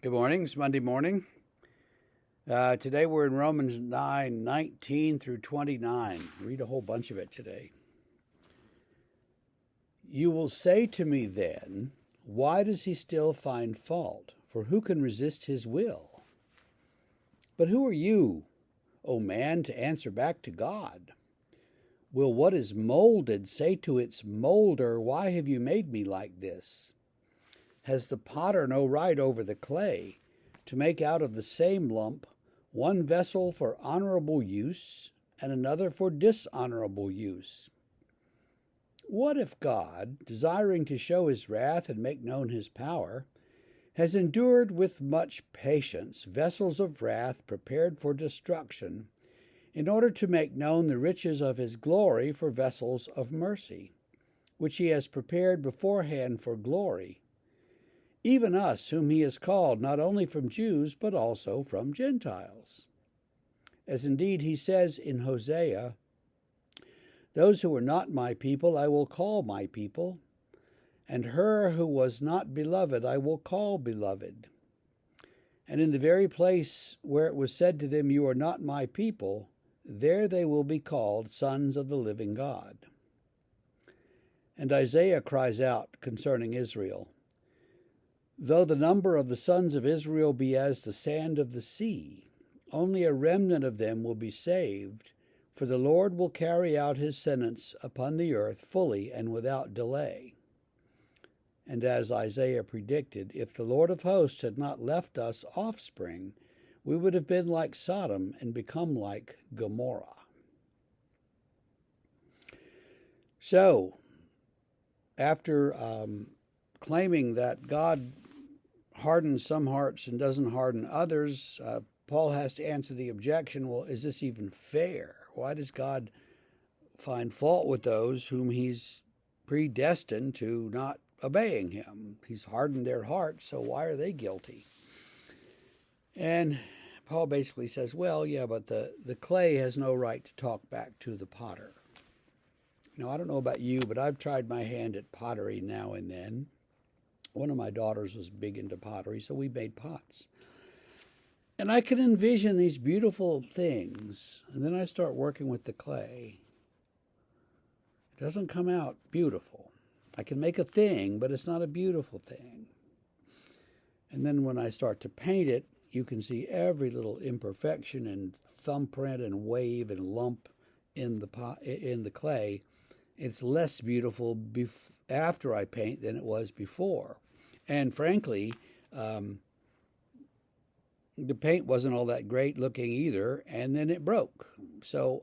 Good morning. It's Monday morning. Today we're in Romans 9:19 through 29. Read a whole bunch of it today. You will say to me then, why does he still find fault? For who can resist his will? But who are you, O man, to answer back to God? Will what is molded say to its molder, why have you made me like this? Has the potter no right over the clay to make out of the same lump one vessel for honorable use and another for dishonorable use? What if God, desiring to show his wrath and make known his power, has endured with much patience vessels of wrath prepared for destruction, in order to make known the riches of his glory for vessels of mercy, which he has prepared beforehand for glory? Even us whom he has called not only from Jews, but also from Gentiles. As indeed he says in Hosea, those who were not my people I will call my people, and her who was not beloved I will call beloved. And in the very place where it was said to them, you are not my people, there they will be called sons of the living God. And Isaiah cries out concerning Israel, though the number of the sons of Israel be as the sand of the sea, only a remnant of them will be saved, for the Lord will carry out his sentence upon the earth fully and without delay. And as Isaiah predicted, if the Lord of hosts had not left us offspring, we would have been like Sodom and become like Gomorrah. So, after claiming that God hardens some hearts and doesn't harden others, Paul has to answer the objection, well, is this even fair? Why does God find fault with those whom he's predestined to not obeying him? He's hardened their hearts, so why are they guilty? And Paul basically says, well, yeah, but the clay has no right to talk back to the potter. Now, I don't know about you, but I've tried my hand at pottery now and then. One of my daughters was big into pottery, so we made pots. And I can envision these beautiful things, and then I start working with the clay. It doesn't come out beautiful. I can make a thing, but it's not a beautiful thing. And then when I start to paint it, you can see every little imperfection and thumbprint and wave and lump in the clay. It's less beautiful after I paint than it was before. And frankly, the paint wasn't all that great looking either, and then it broke. So,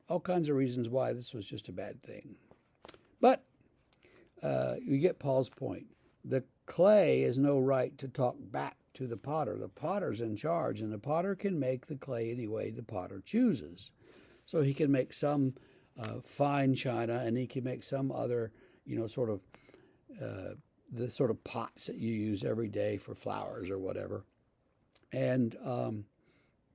all kinds of reasons why this was just a bad thing. But you get Paul's point. The clay has no right to talk back to the potter. The potter's in charge, and the potter can make the clay any way the potter chooses. So he can make some fine china, and he can make some other, the sort of pots that you use every day for flowers or whatever. And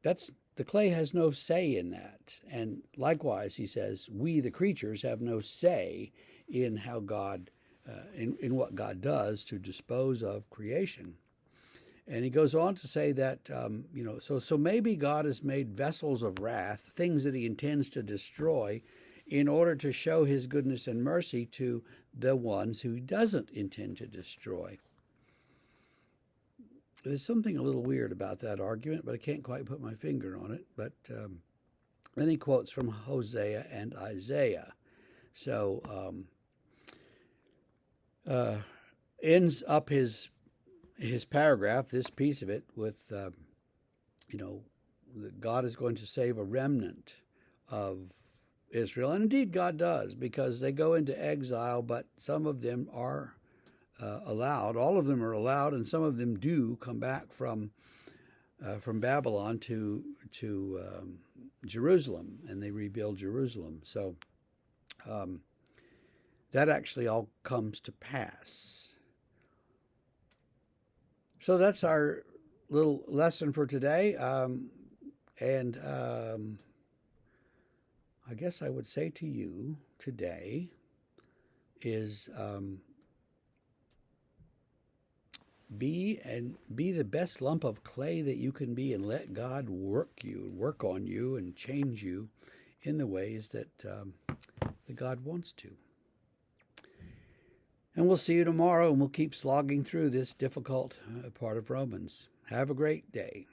the clay has no say in that. And likewise, he says, we, the creatures, have no say in how God, in what God does to dispose of creation. And he goes on to say that, so maybe God has made vessels of wrath, things that he intends to destroy, in order to show his goodness and mercy to the ones who he doesn't intend to destroy. There's something a little weird about that argument, but I can't quite put my finger on it. But then he quotes from Hosea and Isaiah. So ends up his paragraph, this piece of it, with, that God is going to save a remnant of Israel. And indeed God does, because they go into exile, but some of them are allowed. All of them are allowed, and some of them do come back from Babylon to Jerusalem, and they rebuild Jerusalem. So that actually all comes to pass. So that's our little lesson for today. I guess I would say to you today is be the best lump of clay that you can be, and let God work on you and change you in the ways that God wants to. And we'll see you tomorrow, and we'll keep slogging through this difficult part of Romans. Have a great day.